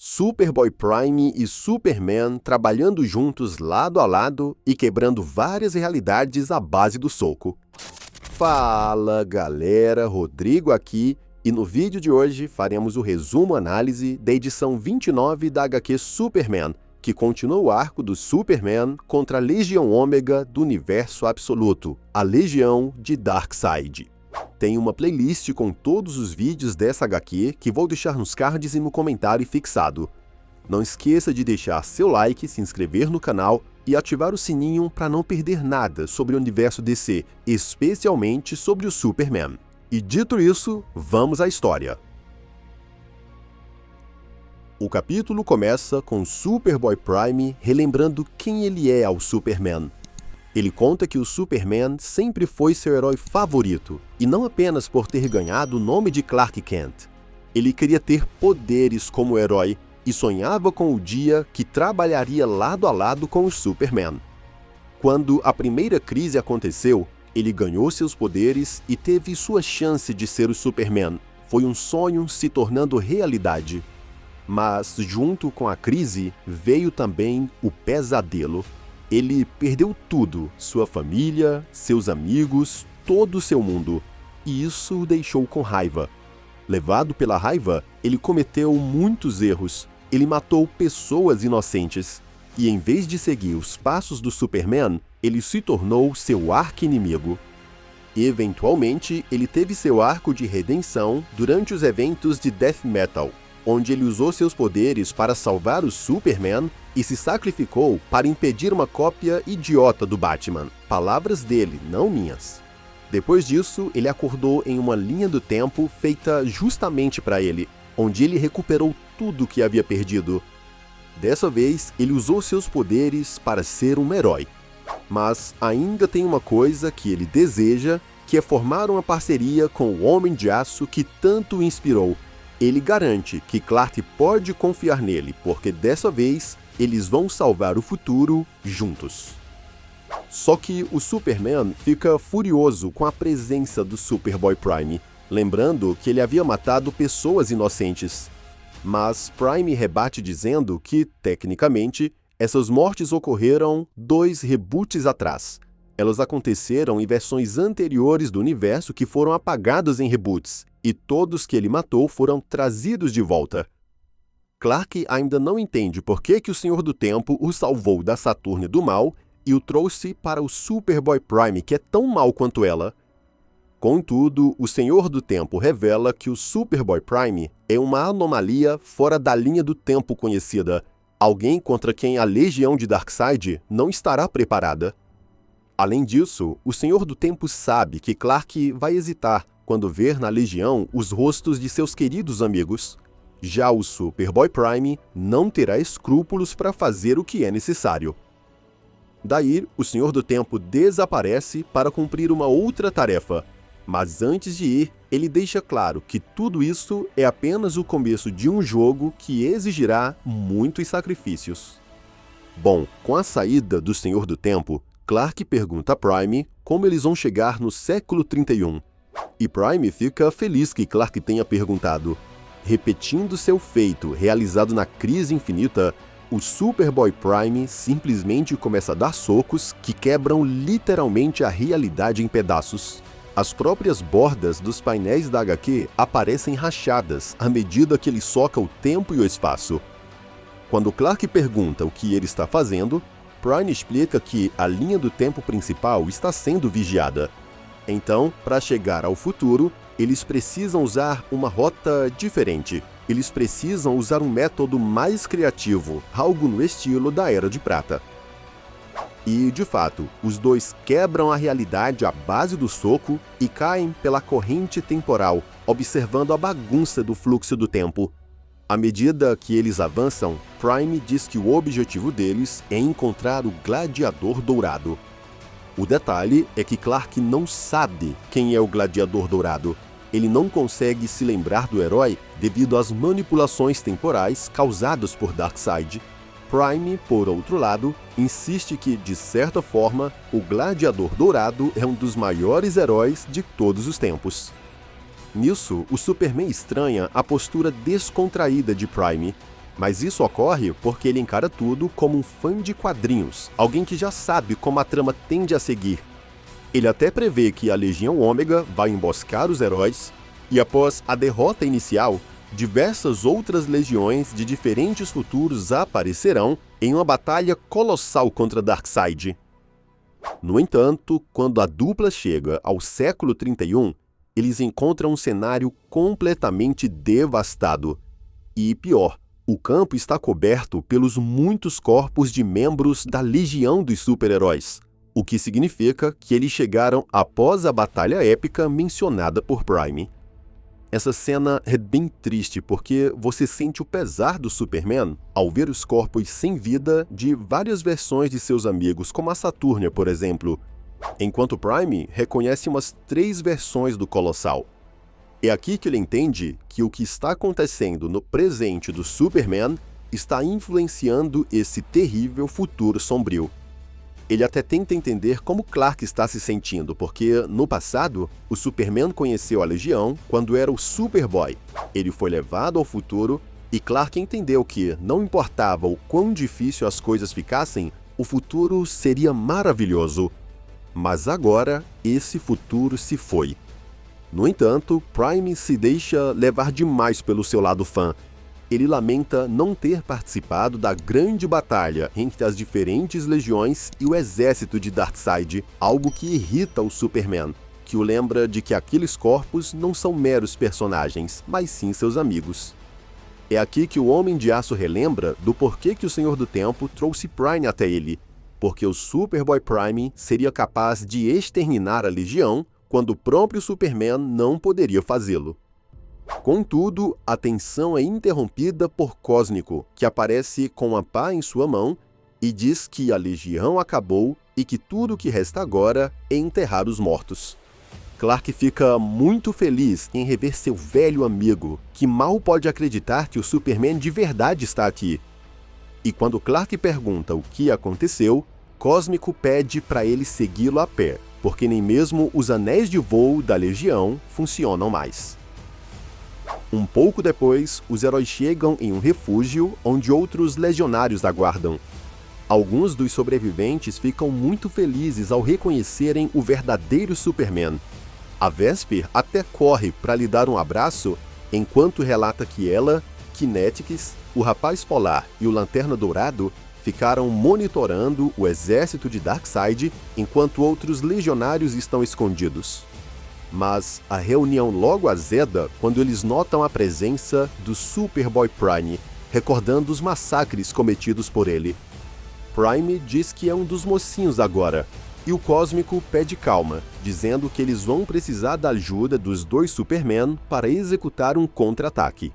Superboy Prime e Superman trabalhando juntos lado a lado e quebrando várias realidades à base do soco. Fala galera, Rodrigo aqui, e no vídeo de hoje faremos o resumo-análise da edição 29 da HQ Superman, que continua o arco do Superman contra a Legião Ômega do Universo Absoluto, a Legião de Darkseid. Tem uma playlist com todos os vídeos dessa HQ que vou deixar nos cards e no comentário fixado. Não esqueça de deixar seu like, se inscrever no canal e ativar o sininho para não perder nada sobre o universo DC, especialmente sobre o Superman. E dito isso, vamos à história. O capítulo começa com Superboy Prime relembrando quem ele é ao Superman. Ele conta que o Superman sempre foi seu herói favorito, e não apenas por ter ganhado o nome de Clark Kent. Ele queria ter poderes como herói e sonhava com o dia que trabalharia lado a lado com o Superman. Quando a primeira crise aconteceu, ele ganhou seus poderes e teve sua chance de ser o Superman. Foi um sonho se tornando realidade. Mas, junto com a crise, veio também o pesadelo. Ele perdeu tudo, sua família, seus amigos, todo o seu mundo. E isso o deixou com raiva. Levado pela raiva, ele cometeu muitos erros. Ele matou pessoas inocentes. E em vez de seguir os passos do Superman, ele se tornou seu arqui-inimigo. Eventualmente, ele teve seu arco de redenção durante os eventos de Death Metal, onde ele usou seus poderes para salvar o Superman e se sacrificou para impedir uma cópia idiota do Batman. Palavras dele, não minhas. Depois disso, ele acordou em uma linha do tempo feita justamente para ele, onde ele recuperou tudo que havia perdido. Dessa vez, ele usou seus poderes para ser um herói. Mas ainda tem uma coisa que ele deseja, que é formar uma parceria com o Homem de Aço que tanto o inspirou. Ele garante que Clark pode confiar nele, porque dessa vez eles vão salvar o futuro juntos. Só que o Superman fica furioso com a presença do Superboy Prime, lembrando que ele havia matado pessoas inocentes. Mas Prime rebate dizendo que, tecnicamente, essas mortes ocorreram 2 reboots atrás. Elas aconteceram em versões anteriores do universo que foram apagadas em reboots, e todos que ele matou foram trazidos de volta. Clark ainda não entende por que o Senhor do Tempo o salvou da Saturne do mal e o trouxe para o Superboy Prime, que é tão mal quanto ela. Contudo, o Senhor do Tempo revela que o Superboy Prime é uma anomalia fora da linha do tempo conhecida, alguém contra quem a Legião de Darkseid não estará preparada. Além disso, o Senhor do Tempo sabe que Clark vai hesitar quando ver na Legião os rostos de seus queridos amigos. Já o Superboy Prime não terá escrúpulos para fazer o que é necessário. Daí, o Senhor do Tempo desaparece para cumprir uma outra tarefa. Mas antes de ir, ele deixa claro que tudo isso é apenas o começo de um jogo que exigirá muitos sacrifícios. Bom, com a saída do Senhor do Tempo, Clark pergunta a Prime como eles vão chegar no século 31. E Prime fica feliz que Clark tenha perguntado. Repetindo seu feito realizado na Crise Infinita, o Superboy Prime simplesmente começa a dar socos que quebram literalmente a realidade em pedaços. As próprias bordas dos painéis da HQ aparecem rachadas à medida que ele soca o tempo e o espaço. Quando Clark pergunta o que ele está fazendo, Prime explica que a linha do tempo principal está sendo vigiada. Então, para chegar ao futuro, eles precisam usar uma rota diferente. Eles precisam usar um método mais criativo, algo no estilo da Era de Prata. E, de fato, os dois quebram a realidade à base do soco e caem pela corrente temporal, observando a bagunça do fluxo do tempo. À medida que eles avançam, Prime diz que o objetivo deles é encontrar o Gladiador Dourado. O detalhe é que Clark não sabe quem é o Gladiador Dourado. Ele não consegue se lembrar do herói devido às manipulações temporais causadas por Darkseid. Prime, por outro lado, insiste que, de certa forma, o Gladiador Dourado é um dos maiores heróis de todos os tempos. Nisso, o Superman estranha a postura descontraída de Prime. Mas isso ocorre porque ele encara tudo como um fã de quadrinhos, alguém que já sabe como a trama tende a seguir. Ele até prevê que a Legião Ômega vai emboscar os heróis, e após a derrota inicial, diversas outras legiões de diferentes futuros aparecerão em uma batalha colossal contra Darkseid. No entanto, quando a dupla chega ao século 31, eles encontram um cenário completamente devastado. E pior, o campo está coberto pelos muitos corpos de membros da Legião dos Super-Heróis, o que significa que eles chegaram após a batalha épica mencionada por Prime. Essa cena é bem triste porque você sente o pesar do Superman ao ver os corpos sem vida de várias versões de seus amigos, como a Saturnia, por exemplo, enquanto Prime reconhece umas 3 versões do Colossal. É aqui que ele entende que o que está acontecendo no presente do Superman está influenciando esse terrível futuro sombrio. Ele até tenta entender como Clark está se sentindo, porque, no passado, o Superman conheceu a Legião quando era o Superboy. Ele foi levado ao futuro e Clark entendeu que, não importava o quão difícil as coisas ficassem, o futuro seria maravilhoso. Mas agora, esse futuro se foi. No entanto, Prime se deixa levar demais pelo seu lado fã. Ele lamenta não ter participado da grande batalha entre as diferentes legiões e o exército de Darkseid, algo que irrita o Superman, que o lembra de que aqueles corpos não são meros personagens, mas sim seus amigos. É aqui que o Homem de Aço relembra do porquê que o Senhor do Tempo trouxe Prime até ele, porque o Superboy Prime seria capaz de exterminar a Legião quando o próprio Superman não poderia fazê-lo. Contudo, a tensão é interrompida por Cósmico, que aparece com uma pá em sua mão e diz que a Legião acabou e que tudo o que resta agora é enterrar os mortos. Clark fica muito feliz em rever seu velho amigo, que mal pode acreditar que o Superman de verdade está aqui. E quando Clark pergunta o que aconteceu, Cósmico pede para ele segui-lo a pé, porque nem mesmo os anéis de voo da Legião funcionam mais. Um pouco depois, os heróis chegam em um refúgio onde outros legionários aguardam. Alguns dos sobreviventes ficam muito felizes ao reconhecerem o verdadeiro Superman. A Vesper até corre para lhe dar um abraço, enquanto relata que ela, Kinetix, o Rapaz Polar e o Lanterna Dourado ficaram monitorando o exército de Darkseid enquanto outros legionários estão escondidos. Mas a reunião logo azeda quando eles notam a presença do Superboy Prime, recordando os massacres cometidos por ele. Prime diz que é um dos mocinhos agora, e o Cósmico pede calma, dizendo que eles vão precisar da ajuda dos 2 Superman para executar um contra-ataque.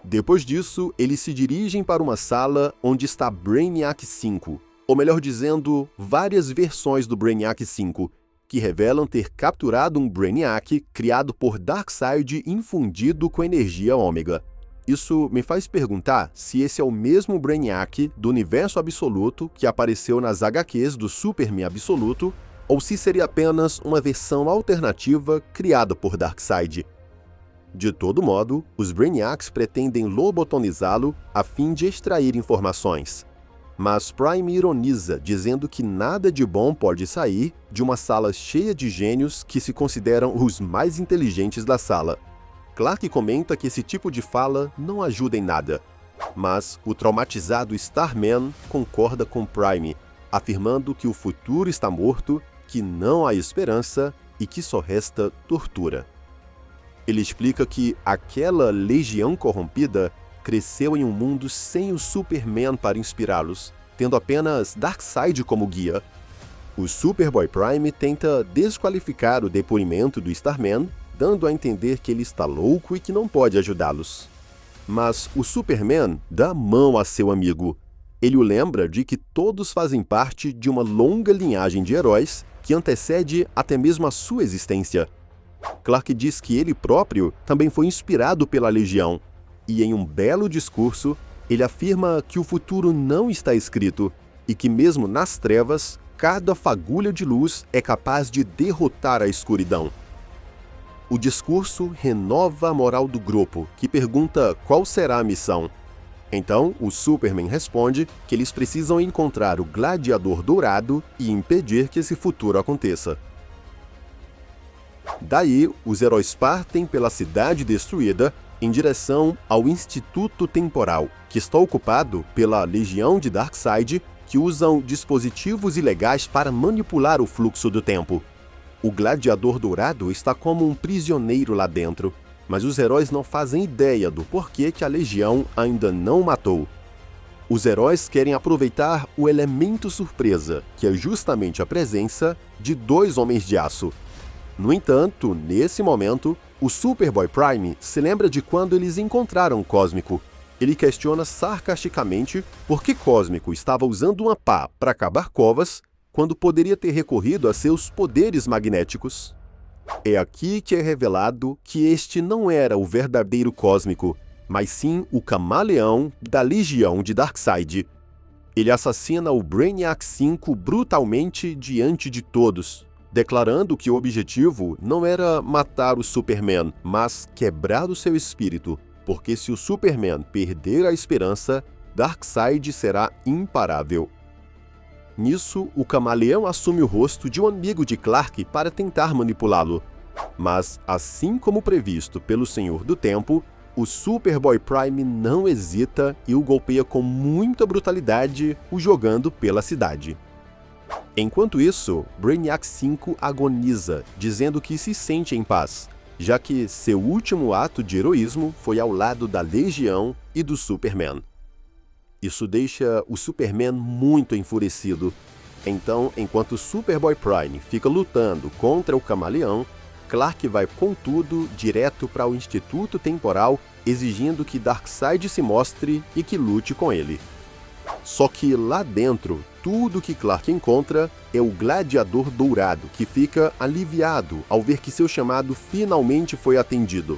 Depois disso, eles se dirigem para uma sala onde está Brainiac 5, ou melhor dizendo, várias versões do Brainiac 5, que revelam ter capturado um Brainiac criado por Darkseid infundido com energia ômega. Isso me faz perguntar se esse é o mesmo Brainiac do universo absoluto que apareceu nas HQs do Superman Absoluto, ou se seria apenas uma versão alternativa criada por Darkseid. De todo modo, os Brainiacs pretendem lobotomizá-lo a fim de extrair informações. Mas Prime ironiza, dizendo que nada de bom pode sair de uma sala cheia de gênios que se consideram os mais inteligentes da sala. Clark comenta que esse tipo de fala não ajuda em nada, mas o traumatizado Starman concorda com Prime, afirmando que o futuro está morto, que não há esperança e que só resta tortura. Ele explica que aquela legião corrompida cresceu em um mundo sem o Superman para inspirá-los, tendo apenas Darkseid como guia. O Superboy Prime tenta desqualificar o depoimento do Starman, dando a entender que ele está louco e que não pode ajudá-los. Mas o Superman dá a mão a seu amigo. Ele o lembra de que todos fazem parte de uma longa linhagem de heróis que antecede até mesmo a sua existência. Clark diz que ele próprio também foi inspirado pela Legião, e em um belo discurso, ele afirma que o futuro não está escrito e que mesmo nas trevas, cada fagulha de luz é capaz de derrotar a escuridão. O discurso renova a moral do grupo, que pergunta qual será a missão. Então, o Superman responde que eles precisam encontrar o Gladiador Dourado e impedir que esse futuro aconteça. Daí, os heróis partem pela cidade destruída em direção ao Instituto Temporal, que está ocupado pela Legião de Darkseid, que usam dispositivos ilegais para manipular o fluxo do tempo. O Gladiador Dourado está como um prisioneiro lá dentro, mas os heróis não fazem ideia do porquê que a Legião ainda não o matou. Os heróis querem aproveitar o elemento surpresa, que é justamente a presença de 2 Homens de Aço. No entanto, nesse momento, o Superboy Prime se lembra de quando eles encontraram Cósmico. Ele questiona sarcasticamente por que Cósmico estava usando uma pá para cavar covas quando poderia ter recorrido a seus poderes magnéticos. É aqui que é revelado que este não era o verdadeiro Cósmico, mas sim o Camaleão da Legião de Darkseid. Ele assassina o Brainiac 5 brutalmente diante de todos, declarando que o objetivo não era matar o Superman, mas quebrar o seu espírito, porque se o Superman perder a esperança, Darkseid será imparável. Nisso, o Camaleão assume o rosto de um amigo de Clark para tentar manipulá-lo. Mas, assim como previsto pelo Senhor do Tempo, o Superboy Prime não hesita e o golpeia com muita brutalidade, o jogando pela cidade. Enquanto isso, Brainiac 5 agoniza, dizendo que se sente em paz, já que seu último ato de heroísmo foi ao lado da Legião e do Superman. Isso deixa o Superman muito enfurecido. Então, enquanto Superboy Prime fica lutando contra o Camaleão, Clark vai, contudo, direto para o Instituto Temporal, exigindo que Darkseid se mostre e que lute com ele. Só que lá dentro, tudo que Clark encontra é o Gladiador Dourado, que fica aliviado ao ver que seu chamado finalmente foi atendido.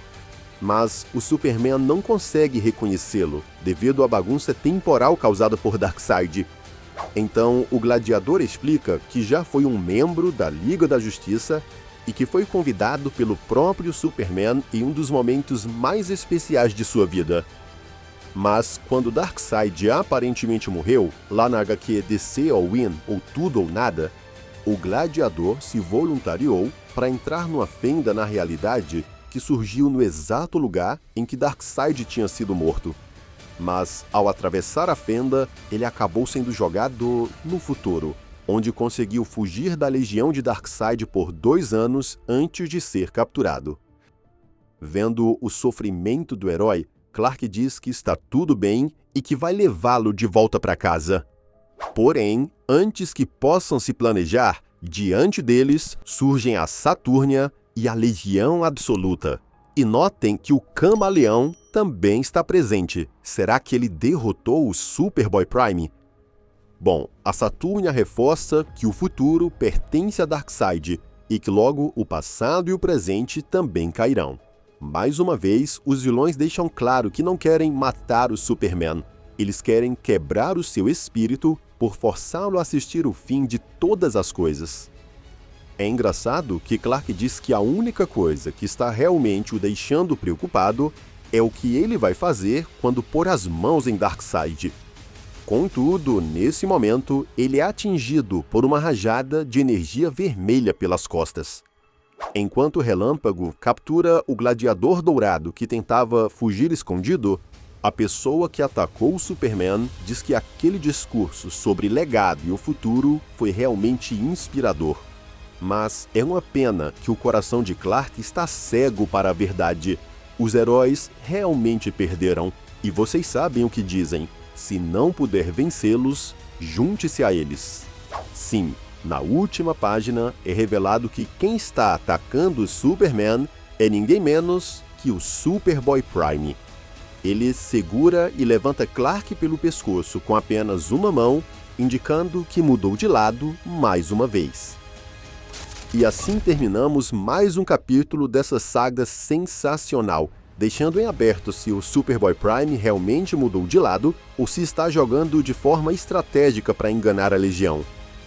Mas o Superman não consegue reconhecê-lo, devido à bagunça temporal causada por Darkseid. Então, o Gladiador explica que já foi um membro da Liga da Justiça e que foi convidado pelo próprio Superman em um dos momentos mais especiais de sua vida. Mas, quando Darkseid aparentemente morreu, lá na HQ DC or Win, ou Tudo ou Nada, o Gladiador se voluntariou para entrar numa fenda na realidade que surgiu no exato lugar em que Darkseid tinha sido morto. Mas, ao atravessar a fenda, ele acabou sendo jogado no futuro, onde conseguiu fugir da Legião de Darkseid por 2 anos antes de ser capturado. Vendo o sofrimento do herói, Clark diz que está tudo bem e que vai levá-lo de volta para casa. Porém, antes que possam se planejar, diante deles surgem a Saturnia e a Legião Absoluta. E notem que o Camaleão também está presente. Será que ele derrotou o Superboy Prime? Bom, a Saturnia reforça que o futuro pertence a Darkseid e que logo o passado e o presente também cairão. Mais uma vez, os vilões deixam claro que não querem matar o Superman. Eles querem quebrar o seu espírito por forçá-lo a assistir o fim de todas as coisas. É engraçado que Clark diz que a única coisa que está realmente o deixando preocupado é o que ele vai fazer quando pôr as mãos em Darkseid. Contudo, nesse momento, ele é atingido por uma rajada de energia vermelha pelas costas. Enquanto o Relâmpago captura o Gladiador Dourado que tentava fugir escondido, a pessoa que atacou o Superman diz que aquele discurso sobre legado e o futuro foi realmente inspirador. Mas é uma pena que o coração de Clark está cego para a verdade. Os heróis realmente perderam, e vocês sabem o que dizem: se não puder vencê-los, junte-se a eles. Sim, na última página é revelado que quem está atacando o Superman é ninguém menos que o Superboy Prime. Ele segura e levanta Clark pelo pescoço com apenas uma mão, indicando que mudou de lado mais uma vez. E assim terminamos mais um capítulo dessa saga sensacional, deixando em aberto se o Superboy Prime realmente mudou de lado ou se está jogando de forma estratégica para enganar a Legião.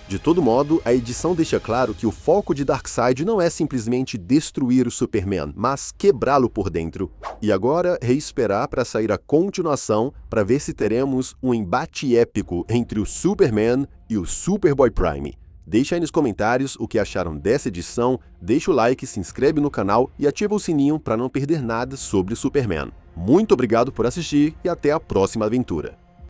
De todo modo, a edição deixa claro que o foco de Darkseid não é simplesmente destruir o Superman, mas quebrá-lo por dentro. E agora, reesperar para sair a continuação para ver se teremos um embate épico entre o Superman e o Superboy Prime. Deixa aí nos comentários o que acharam dessa edição, deixa o like, se inscreve no canal e ativa o sininho para não perder nada sobre o Superman. Muito obrigado por assistir e até a próxima aventura.